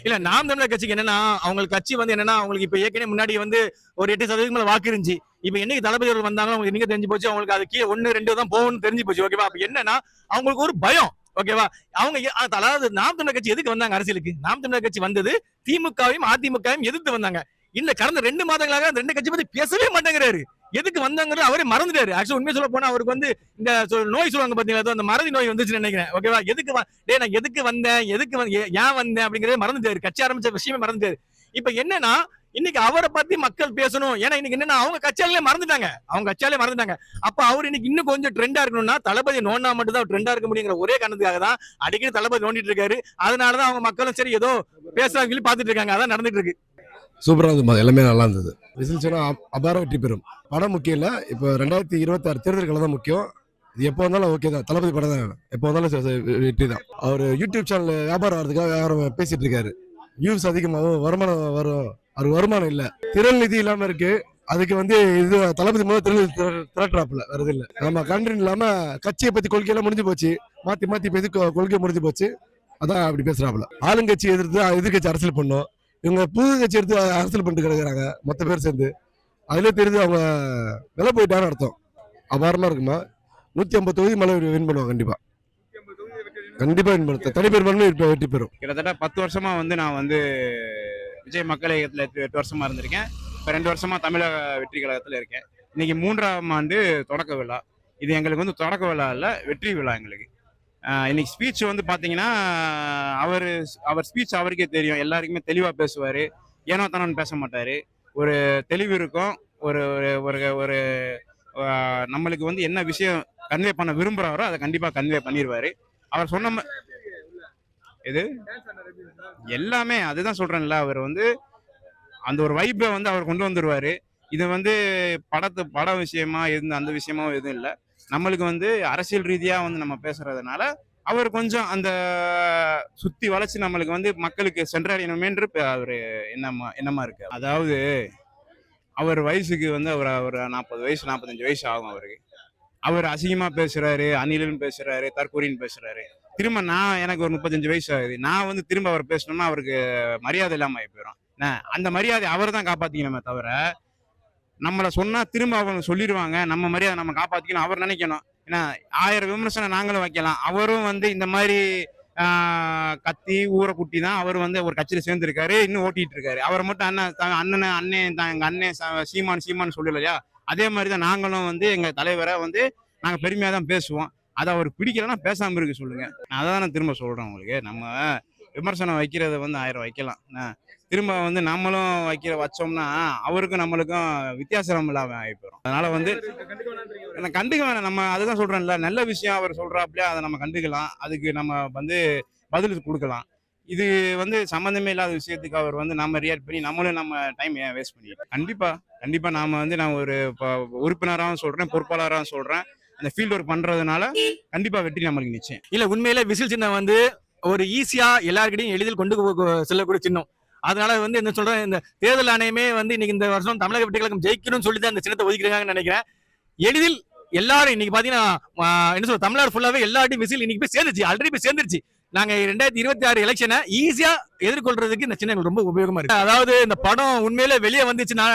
இல்ல நாம் தமிழர் கட்சிக்கு என்னன்னா அவங்களுக்கு கட்சி வந்து என்னன்னா அவங்களுக்கு இப்ப ஏற்கனவே முன்னாடி வந்து ஒரு 8% மேல வாக்கு இருந்துச்சு. இப்ப என்னைக்கு தளபதி அவர்கள் வந்தாங்களோ அவங்களுக்கு என்னைக்கு தெரிஞ்சு போச்சு, அவங்களுக்கு அது கீழே 1-2 தான் போகணும்னு தெரிஞ்சு போச்சு. ஓகேவா? அப்ப என்னன்னா அவங்களுக்கு ஒரு பயம். ஓகேவா? அவங்க அதாவது நாம் தமிழர் கட்சி எதுக்கு வந்தாங்க அரசியலுக்கு? நாம் தமிழர் கட்சி வந்தது திமுகவையும் அதிமுகவையும் எதிர்த்து வந்தாங்க. இந்த கடந்த 2 மாதங்களாக அந்த 2 கட்சி பத்தி பேசவே மாட்டேங்கிறாரு. எதுக்கு வந்தாங்கிறது அவரே மறந்துட்டாரு. ஆக்சுவலா உண்மையை சொல்ல போனா அவருக்கு வந்து இந்த நோய் சொல்லுவாங்க பாத்தீங்களா, அந்த மறதி நோய் வந்துச்சுன்னு நினைக்கிறேன். ஓகேவா? நான் எதுக்கு வந்தேன், ஏன் வந்தேன் அப்படிங்கறதே மறந்துட்டாரு. கட்சி ஆரம்பிச்ச விஷயமே மறந்துட்டாரு. இப்ப என்னன்னா இன்னைக்கு அவரை பத்தி மக்கள் பேசணும். ஏன்னா இன்னைக்கு என்னன்னா அவங்க கட்சியாலே மறந்துட்டாங்க. அப்ப அவர் இன்னைக்கு இன்னும் கொஞ்சம் ட்ரெண்டா இருக்கணும்னா தளபதி நோண்டா மட்டும் தான் ட்ரெண்டா இருக்க முடியுங்கிற ஒரே காரணத்துக்காக தான் அடிக்கடி தளபதி நோண்டிட்டு இருக்காரு. அதனாலதான் அவங்க மக்களும் சரி ஏதோ பேசுறாங்க சொல்லி பாத்துட்டு இருக்காங்க. அதான் நடந்துட்டு இருக்கு. சூப்பரா இருந்தது, எல்லாமே நல்லா இருந்தது. விசில் சொன்னா அபார வெற்றி பெறும். படம் முக்கியம் இல்ல, இப்போ 2026 தேர்தல்கள் தான் முக்கியம். இது எப்போ வந்தாலும் ஓகே தான், தளபதி படம் தான், எப்போ வந்தாலும் வெற்றி தான். அவர் யூடியூப் சேனல் வியாபாரம் ஆகிறதுக்காக யாரும் பேசிட்டு இருக்காரு. வியூஸ் அதிகமாகும், வருமானம் வரும். அது வருமானம் இல்ல, திரள் நிதி இல்லாம இருக்கு. அதுக்கு வந்து இது தளபதி முதல் திரட்டுறாப்புல வருது இல்ல. நம்ம கண்ட்ரின் இல்லாம கட்சியை பத்தி கொள்கையெல்லாம் முடிஞ்சு போச்சு, மாத்தி பேசி கொள்கை முடிஞ்சு போச்சு. அதான் அப்படி பேசுறாப்புல. ஆளுங்கட்சி எதிர்கட்சி அரசியல் பண்ணும். இவங்க புது கட்சி எடுத்து அரசியல் பண்ணிட்டு கிடக்குறாங்க மொத்த பேர் சேர்ந்து. அதுல தெரிஞ்சு அவங்க விலை போயிட்டான்னு அர்த்தம். அபாரமா இருக்குமா? 150 தொகுதி மேல வின் பண்ணுவாங்க. கண்டிப்பா வின் பண்ணும். தனிப்பெரும் வெற்றி பெறும். கிட்டத்தட்ட 10 வருஷமா வந்து நான் வந்து விஜய் மக்கள் இயக்கத்துல 8 வருஷமா இருந்திருக்கேன். இப்ப 2 வருஷமா தமிழக வெற்றி கழகத்துல இருக்கேன். இன்னைக்கு 3ஆம் ஆண்டு தொடக்க விழா. இது எங்களுக்கு வந்து தொடக்க விழா இல்ல, வெற்றி விழா எங்களுக்கு. இன்னைக்கு ஸ்பீச் வந்து பாத்தீங்கன்னா அவர் ஸ்பீச் அவருக்கே தெரியும். எல்லாருக்குமே தெளிவா பேசுவாரு, ஏனோ தானோன்னு பேச மாட்டாரு. ஒரு தெளிவு இருக்கும். ஒரு ஒரு நம்மளுக்கு வந்து என்ன விஷயம் கன்வே பண்ண விரும்புறாரோ அதை கண்டிப்பா கன்வே பண்ணிடுவாரு. அவர் சொன்ன இது எல்லாமே அதுதான் சொல்றேன்ல, அவர் வந்து அந்த ஒரு வைப்பை வந்து அவர் கொண்டு வந்துருவாரு. இது வந்து பட விஷயமா இருந்து அந்த விஷயமா எதுவும் இல்லை. நம்மளுக்கு வந்து அரசியல் ரீதியா வந்து நம்ம பேசுறதுனால அவர் கொஞ்சம் அந்த சுத்தி வளைச்சு நம்மளுக்கு வந்து மக்களுக்கு சென்றடையணுமேன்று அவரு என்னமா இருக்கு. அதாவது அவர் வயசுக்கு வந்து அவர் 40 வயசு 45 வயசு ஆகும் அவருக்கு. அவர் அசிங்கமா பேசுறாரு, அணிலன்னு பேசுறாரு, தற்கூரின்னு பேசுறாரு. திரும்ப எனக்கு ஒரு 35 வயசு ஆகுது. நான் வந்து திரும்ப அவர் பேசணும்னா அவருக்கு மரியாதை இல்லாம ஆகி போயிடும். அந்த மரியாதை அவர் தான் காப்பாத்திக்கணுமே தவிர, நம்மளை சொன்னா திரும்ப அவங்க சொல்லிடுவாங்க, நம்ம மரியாதை நம்ம காப்பாத்திக்கணும் அவர் நினைக்கணும். ஏன்னா 1000 விமர்சனம் நாங்களும் வைக்கலாம். அவரும் வந்து இந்த மாதிரி கத்தி ஊரை குட்டி தான் அவர் வந்து ஒரு கட்சியில சேர்ந்திருக்காரு, இன்னும் ஓட்டிட்டு இருக்காரு. அவரை மட்டும் எங்க அண்ணன் சீமான் சொல்லலையா, அதே மாதிரிதான் நாங்களும் வந்து எங்க தலைவரை வந்து நாங்க பெருமையா தான் பேசுவோம். அதை அவர் பிடிக்கலன்னா பேசாம இருக்க சொல்லுங்க. அதான் நான் திரும்ப சொல்றேன் உங்களுக்கு. நம்ம விமர்சனம் வைக்கிறத வந்து 1000 வைக்கலாம், திரும்ப வந்து நம்மளும் வச்சோம்னா அவருக்கும் நம்மளுக்கும் வித்தியாசம் இல்லாம ஆகி போயிடும். அதனால வந்து கண்டுக்க வேணாம். நம்ம அதுதான் சொல்றேன்ல, நல்ல விஷயம் அவர் சொல்றாப்லையா அதை நம்ம கண்டுக்கலாம், அதுக்கு நம்ம வந்து பதில் கொடுக்கலாம். இது வந்து சம்மந்தமே இல்லாத விஷயத்துக்கு அவர் வந்து நம்ம ரியாக்ட் பண்ணி நம்மளும் நம்ம டைம் ஏன் வேஸ்ட் பண்ணிக்கலாம். கண்டிப்பா நான் ஒரு உறுப்பினராகவும் சொல்றேன், பொறுப்பாளராகவும் சொல்றேன். அந்த ஃபீல்ட் ஒர்க் பண்றதுனால கண்டிப்பா வெற்றி நம்மளுக்கு நிச்சயம். இல்ல உண்மையிலே விசில் சின்னம் வந்து ஒரு ஈஸியா எல்லாருக்கிட்டையும் எளிதில் கொண்டு செல்லக்கூடிய சின்னம். அதனால வந்து என்ன சொல்றேன், இந்த தேர்தல் ஆணையமே வந்து இன்னைக்கு இந்த வருஷம் தமிழக வெற்றி கழகம் ஜெயிக்கணும்னு சொல்லி தான் இந்த சின்னத்தை ஒதுக்கிறாங்கன்னு நினைக்கிறேன். எளிதில் எல்லாரும் இன்னைக்கு பாத்தீங்கன்னா என்ன சொல்ற, தமிழ்நாடு ஃபுல்லாவே எல்லார்ட்டையும் விசில் இன்னைக்கு போய் சேர்ந்துச்சு, ஆல்ரெடி போய் சேர்ந்துருச்சு. நாங்க 2026 எலெக்ஷனை ஈஸியா எதிர்கொள்றதுக்கு இந்த சின்னம் ரொம்ப உபயோகமா இருக்கு. அதாவது இந்த படம் உண்மையிலே வெளியே வந்துச்சுன்னா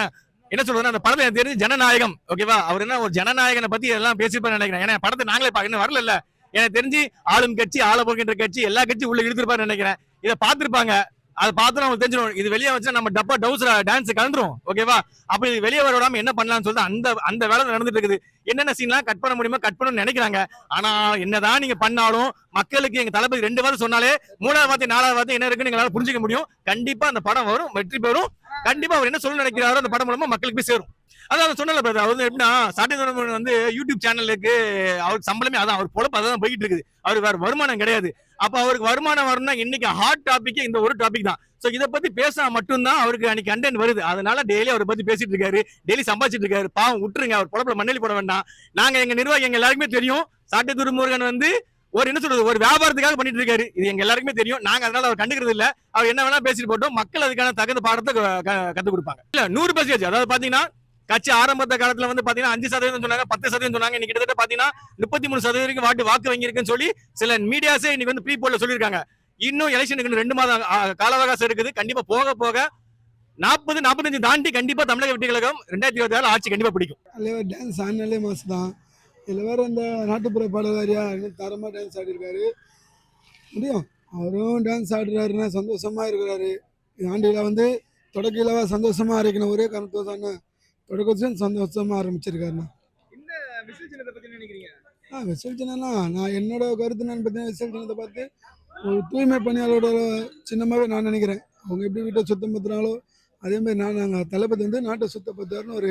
என்ன சொல்றதுன்னா, அந்த படத்தை எனக்கு தெரிஞ்சு ஜனநாயகம். ஓகேவா? அவர் என்ன ஒரு ஜனநாயகனை பத்தி எல்லாம் பேசிருப்பாரு நினைக்கிறேன். ஏன்னா படத்தை நாங்களே இன்னும் வரல. எனக்கு தெரிஞ்சு ஆளும் கட்சி ஆள போகின்ற கட்சி எல்லா கட்சியும் உள்ள இழுத்துருப்பாரு நினைக்கிறேன். இதை பார்த்திருப்பாங்க. அதை பார்த்து நமக்கு தெரிஞ்சிடும், இது வெளியே வச்சா நம்ம டப்பா டவுசர் டான்ஸ் கலந்துரும். ஓகேவா? அப்ப இது வெளியே வர விடாம என்ன பண்ணலாம்னு சொல்லிட்டு அந்த வேலை நடந்துட்டு இருக்குது. என்னென்ன சீன்லாம் கட் பண்ண முடியுமோ கட் பண்ணணும்னு நினைக்கிறாங்க. ஆனா என்னதான் நீங்க பண்ணாலும் மக்களுக்கு எங்க தளபதி 2 வாரம் சொன்னாலே 3வது வார்த்தை 4வது வார்த்தை என்ன இருக்குன்னு எங்களால புரிஞ்சுக்க முடியும். கண்டிப்பா அந்த படம் வரும், வெற்றி பெறும். கண்டிப்பா அவர் என்ன சொல்ல நினைக்கிறாரோ அந்த படம் மூலமா மக்களுக்கு போய் சேரும். அதான் சொன்னல பிரதர், அவர் எப்படின்னா சாட்டை வந்து யூடியூப் சேனலுக்கு அவருக்கு சம்பளமே அதான், அவர் பொழப்பு அதான் போயிட்டு இருக்குது. அவருக்கு வேற வருமானம் கிடையாது. அப்ப அவருக்கு வருமானம் வரணும்னா இன்னைக்கு ஹாட் டாபிக் இந்த ஒரு டாபிக் தான். சோ இதை பத்தி பேச மட்டும்தான் அவருக்கு அன்னைக்கு கண்டென்ட் வருது. அதனால டெய்லி அவரை பத்தி பேசிட்டு இருக்காரு, டெய்லி சம்பாதிச்சிட்டு இருக்காரு. பாவம் விட்டுருங்க, அவர் பொழப்புல மண்ணெலி போட வேண்டாம். நாங்க எங்க நிர்வாகி எங்க எல்லாருக்குமே தெரியும், சாட்டை துரைமுருகன் வந்து ஒரு என்ன சொல்றது, ஒரு வியாபாரத்துக்காக பண்ணிட்டு இருக்காரு. இது எங்க எல்லாருக்குமே தெரியும். நாங்க அதனால அவர் கண்டுக்கிறது இல்ல. அவர் என்ன வேணா பேசிட்டு போட்டோம், மக்கள் அதுக்கான தகுந்த பாடத்தை கத்து கொடுப்பாங்க. இல்ல 100%. அதாவது பாத்தீங்கன்னா கட்சி ஆரம்பத்த காலத்துல வந்து பாத்தீங்கன்னா 5% சொன்னாங்க, 10% சொன்னாங்க. இன்னைக்கு கிட்டத்தட்ட பாத்தீங்கன்னா 33% வாக்கு வாங்கி இருக்குன்னு சொல்லி சில மீடியாஸே இன்னைக்கு வந்து ப்ரீ போல்ல சொல்லியிருக்காங்க. இன்னும் எலெக்ஷனுக்கு 2 மாதம் கால அவகாசம் இருக்குது. கண்டிப்பா போக போக 40-45 தாண்டி கண்டிப்பா தமிழக வெற்றி கழகம் 2026 ஆட்சி கண்டிப்பா பிடிக்கும். தலைவர் டான்ஸ் ஆடினாலே மாசு தான். இதில் வேற இந்த நாட்டுப்புற பாடலாரியா தரமாக டான்ஸ் ஆடிருக்காரு. முடியும், அவரும் டான்ஸ் ஆடுறாருன்னா சந்தோஷமா இருக்கிறாரு. ஆண்டியில் வந்து தொடக்கையிலவா சந்தோஷமா இருக்கணும் ஒரே காரணத்தோ தானே தொடக்கத்தையும் சந்தோஷமா ஆரம்பிச்சிருக்காருண்ணா. இந்த விசில் சின்னத்தை பத்தி என்ன நினைக்கிறீங்க? விசில் சின்னம்னா நான் என்னோட கருத்து என்னன்னு பார்த்தீங்கன்னா, விசில் சின்னத்தை பார்த்து ஒரு தூய்மை பணியாளரோட சின்னமாகவே நான் நினைக்கிறேன். அவங்க எப்படி வீட்டை சுத்தம் பத்துறாங்களோ அதேமாதிரி நாங்கள் தளபதி வந்து நாட்டை சுத்தப்படுத்துவார்னு ஒரு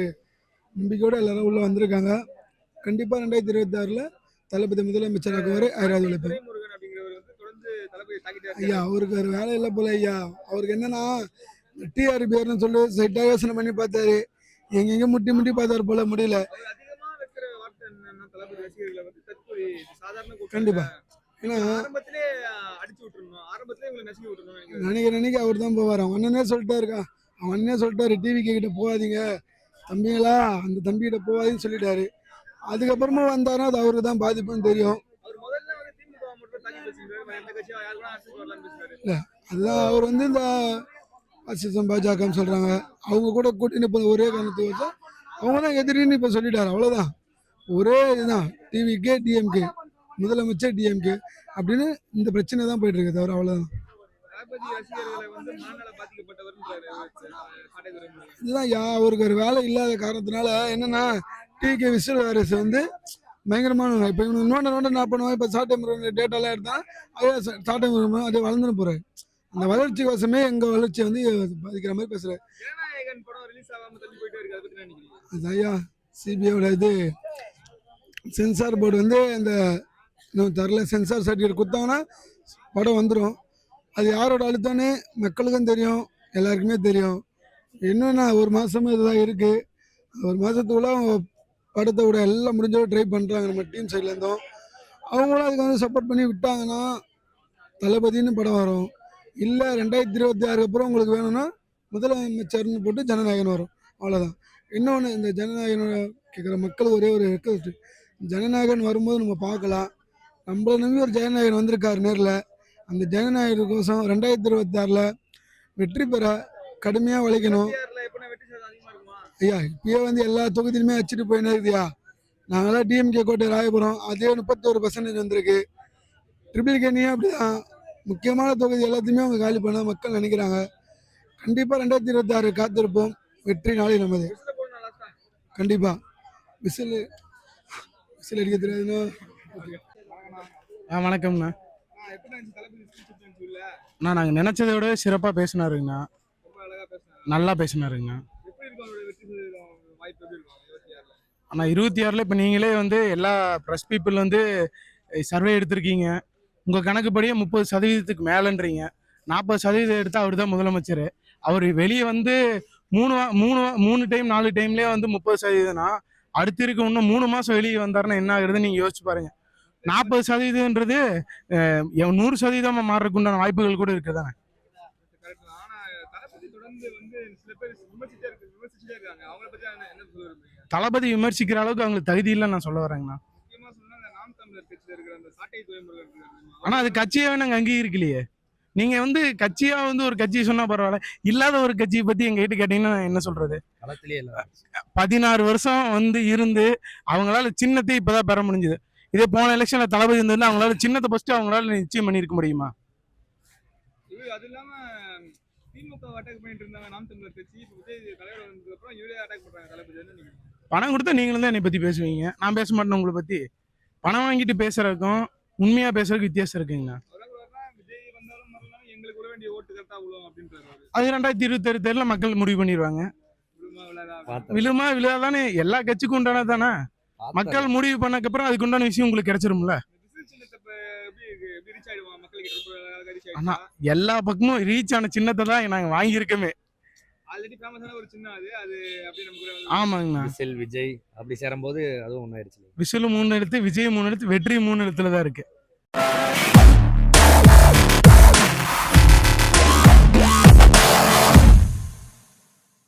நம்பிக்கையோடு எல்லாரும் உள்ளே வந்திருக்காங்க. கண்டிப்பாக 2026 தளபதி முதலமைச்சராக்குவார். ஆயிரம் உழைப்பார். துரைமுருகன் அப்படிங்கிறவர் வந்து தொடர்ந்து தளபதி தாக்கிட்டே ஐயா அவருக்கு ஒரு வேலை இல்லை போல ஐயா. அவருக்கு என்னன்னா டிஆர்பிஆர்னு சொல்லி செட்டாக யோசனை பண்ணி பார்த்தாரு. எங்கெங்க முட்டி பார்த்தாரு போல, முடியல. அவர் அதிகமா வைக்கிற வார்த்தை என்னன்னா, தளபதி ரசிகர்களை வந்து தற்கொலை சாதாரண கூட்டம் கண்டிப்பா. ஏன்னா ஆரம்பத்திலே அடிச்சு விட்டுறணும், ஆரம்பத்திலே உங்களை நசுக்கி விட்டுறணும். நினைக்க அவர் தான் போவார். அவன் அண்ணனே சொல்லிட்டாரு டிவி கிட்ட போகாதீங்க தம்பிங்களா, அந்த தம்பிகிட்ட போகாதீங்கன்னு சொல்லிட்டாரு. அதுக்கப்புறமா வந்தாருன்னா அது அவருக்கு தான் பாதிப்புன்னு தெரியும். அவர் முதல்ல வந்து திமுக மட்டும் தாக்கி பேசுறாரு, எந்த கட்சியா யாரு கூட அரசுக்கு வரலாம்னு பேசுறாரு. அதுதான் அவர் வந்து இந்த பாசிசம் பாஜகன்னு சொல்றாங்க. அவங்க கூட கூட்டணி போன ஒரே காரணத்தை வச்சா அவங்க தான் எதிரின்னு இப்போ சொல்லிட்டாரு. அவ்வளோதான், ஒரே இதுதான். டிவிகே டிஎம்கே, முதலமைச்சர் டிஎம்கே அப்படின்னு இந்த பிரச்சனை தான் போயிட்டு இருக்கு தவிர அவ்வளோதான். தளபதி ரசிகர்களை வந்து மனநல பாதிக்கப்பட்டவர்ன்றாரு சாட்டை துரைமுருகன். இதுதான் அவருக்கு ஒரு வேலை இல்லாத காரணத்தினால என்னன்னா டிகே விசுவல் வைரஸ் வந்து பயங்கரமான. இப்போ இவனுக்கு நோண்ட என்ன பண்ணுவான், இப்போ சாட்டை முருகன் டேட்டாலாம் எடுத்தா அதே சாட்டை முருகன் அதே வளர்ந்துன்னு போறாரு. அந்த வளர்ச்சி வசமே எங்க வளர்ச்சியை வந்து பாதிக்கிற மாதிரி பேசுறாரு. ஜனநாயகன் படம் ரிலீஸ் ஆகாம தள்ளி போயிட்டே இருக்கு, அதை பத்தி என்ன நினைக்கிறீங்க? அது ஐயா சிபிஐயோட இது சென்சார் போர்டு வந்து அந்த இன்னும் தரல, சென்சார் சர்டிஃபிகேட் கொடுத்தாங்கன்னா படம் வந்துடும். அது யாரோட அழுத்தானே மக்களுக்கும் தெரியும், எல்லாருக்குமே தெரியும். என்னன்னா ஒரு மாதமும் இதுதான் இருக்குது. ஒரு மாதத்துக்குள்ள அவங்க படத்தை விட எல்லாம் முடிஞ்சோட ட்ரை பண்ணுறாங்க. நம்ம டீம் சைட்லேருந்தோம் அவங்களும் அதுக்கு வந்து சப்போர்ட் பண்ணி விட்டாங்கன்னா தளபதினு படம் வரும். இல்லை 2026 அப்புறம் உங்களுக்கு வேணும்னா முதலமைச்சர்னு போட்டு ஜனநாயகன் வரும். அவ்வளோதான். இன்னொன்று, இந்த ஜனநாயகனோட கேட்குற மக்கள் ஒரே ஒரு ரெக்வஸ்ட், ஜனநாயகன் வரும்போது நம்ம பார்க்கலாம். நம்மளை நம்பி ஒரு ஜனநாயகன் வந்திருக்காரு நேரில். அந்த ஜனநாயகத்துக்கோசம் 2026 வெற்றி பெற கடுமையாக உழைக்கணும். எப்படின்னா வெற்றி சதவீதம் அதிகமா இருக்குமா? ஐயா இப்பயே வந்து எல்லா தொகுதியிலுமே வச்சுட்டு போயினே இருக்குதுயா. நாங்களாம் டிஎம்கே கோட்டை ராயபுரம் அதே 31% வந்திருக்கு. ட்ரிபிள் கேனியும் அப்படிதான். முக்கியமான தொகுதி எல்லாத்தையுமே அவங்க காலி பண்ண மக்கள் நினைக்கிறாங்க. கண்டிப்பாக 2026 காத்திருப்போம். வெற்றி நாளை நமது. கண்டிப்பாக விசில் அடிக்க தெரியாதுன்னா. வணக்கம்ண்ணா. எப்படி இருந்துச்சு தளபதி ஸ்பீச்? இல்ல நாங்கள் நினைச்சதை விட சிறப்பாக பேசினாருங்கண்ணா. ரொம்ப அழகா பேசுனாங்க. நல்லா பேசினாருங்கண்ணா. எப்படி இருக்கும் அவரோட வெற்றி சதவீதம் வாய்ப்பு எப்படி இருக்கும் 26ல? ஆனால் 26 இப்போ நீங்களே வந்து எல்லா ப்ரெஸ் பீப்புள் வந்து சர்வே எடுத்திருக்கீங்க. உங்கள் கணக்குப்படியே 30% மேலேன்றீங்க. 40% எடுத்தால் அவர் தான் முதலமைச்சர். அவர் வெளியே வந்து 3 டைம் 4 டைம்லேயே வந்து 30%னா அடுத்து இருக்க இன்னும் 3 மாதம் வெளியே வந்தாருன்னா என்ன ஆகுதுன்னு நீங்கள் யோசிச்சு பாருங்க. 40%ன்றது 100% மாறுறதுக்கு உண்டான வாய்ப்புகள் கூட இருக்குதானே. கரெக்ட் தான். ஆனா தளபதி தொடர்ந்து வந்து சில பேர் விமர்சிச்சுட்டே இருக்காங்க. அவங்கள பத்தி என்ன சொல்ல விரும்புறீங்க? தளபதி விமர்சிக்கிற அளவுக்கு அவங்களுக்கு தகுதி இல்லைன்னு நான் சொல்ல வரேங்கண்ணா. முக்கியமா சொன்னா அந்த நாம் தமிழர் கட்சியில இருக்கிற அந்த சாட்டை துரைமுருகன் இருக்காரு. ஆனா அது கட்சியாவே நாங்க அங்கீகரிக்கலையே. நீங்க வந்து கட்சியா வந்து ஒரு கட்சியை சொன்னா பரவாயில்ல, இல்லாத ஒரு கட்சியை பத்தி எங்க கிட்ட கேட்டீங்கன்னா என்ன சொல்றது? 16 வருஷம் வந்து இருந்து அவங்களால சின்னத்தை இப்பதான் பெற முடிஞ்சது. இதே போன எலெக்ஷன்ல தளபதி இருந்ததுன்னா அவங்களால சின்னத்தை ஃபர்ஸ்ட் அவங்களால நிச்சயம் பண்ணிருக்க முடியுமா? அது இல்லாம திமுக அட்டாக் பண்ணிட்டு இருந்தாங்க நாம் தமிழர் கட்சி. இப்போ விஜய் தலைவர் வந்ததுக்கு அப்புறம் இவரே அட்டாக் பண்றாங்க தளபதி. என்ன நீங்க பணம் கொடுத்தா நீங்களும் தான் என்னை பத்தி பேசுவீங்க, நான் பேச மாட்டேன் உங்களை பத்தி. பணம் வாங்கிட்டு பேசுறதுக்கும் உண்மையா பேசுறதுக்கு வித்தியாசம் இருக்குங்கண்ணா. விஜய் வந்தாலும் வரலாம் எங்களுக்கு விட வேண்டிய ஓட்டு கரெக்டா விழும் அப்படின்றாரு. அது 2026 தேர்தலில் மக்கள் முடிவு பண்ணிடுவாங்க. விழுமா விழாதானே எல்லா கட்சிக்கும் உண்டானது தானே. மக்கள் முடிவு பண்ணக்கப்புறம் அதுக்கு உண்டான விஷயம் உங்களுக்கு கிடைச்சிரும்ல. ஆனா எல்லா பக்கமும் ரீச் ஆன சின்னத்தை தான் நாங்க வாங்கியிருக்கோமே. ஆல்ரெடி ஃபேமஸான ஒரு சின்ன அது அப்படியே நமக்கு. ஆமாங்கண்ணா. விசில் விஜய் அப்படி சேரும்போது அதுவும் ஒன்றாயிடுச்சு. விசில் 3 எழுத்து, விஜய் 3 எழுத்து, வெற்றி 3 எழுத்துல தான் இருக்கு.